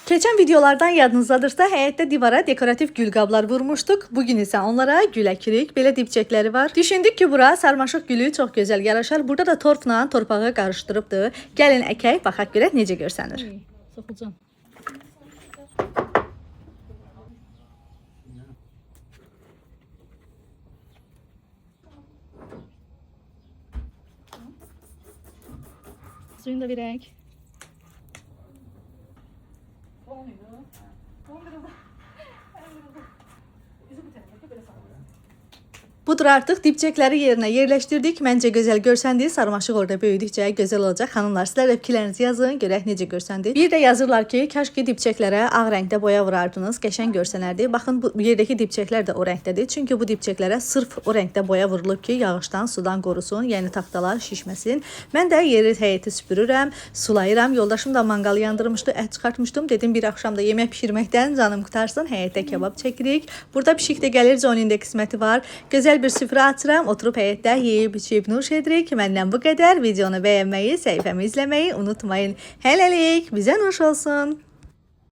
Keçən videolardan yadınızdadırsa, həyətdə divara dekorativ gül qablar vurmuşduq. Bugün isə onlara gül əkirik. Belə dibçəkləri var. Düşündük ki, bura sarmaşıq gülü çox gözəl yaraşar. Burada da torfla torpağı qarışdırıbdı. Gəlin əkək, baxaq görək necə görsənir. Soxulcan. Suyunu da verək. Budur, artıq dibçəkləri yerinə yerləşdirdik. Məncə gözəl görsəndi. Sarmaşıq orada böyüdükcə gözəl olacaq. Xanımlar, sizlər də fikirlərinizi yazın, görək necə görsəndi. Bir də yazırlar ki, kaş ki dibçəklərə ağ rəngdə boya vurardınız, qəşəng görsənərdi. Baxın, bu yerdəki dibçəklər də o rəngdədir. Çünki bu dibçəklərə sırf o rəngdə boya vurulub ki, yağışdan, sudan qorusun, yəni taxtalar şişməsin. Mən də yeri həyəti süpürürəm, sulayıram. Yoldaşım da manqal yandırmışdı, ət çıxartmışdım. Dedim bir axşam da yemək bişirməkdən canım qutarsın, həyətdə kebab çəkirik. Burada pişik də gəlir, John'un da qisməti var. Gözəl bir süfrə açıram, oturub həyətdə yeyib içib nuş edirik. Məndən bu qədər. Videonu bəyənməyi, səhifəmi izləməyi unutmayın. Hələlik, bizə nuş olsun.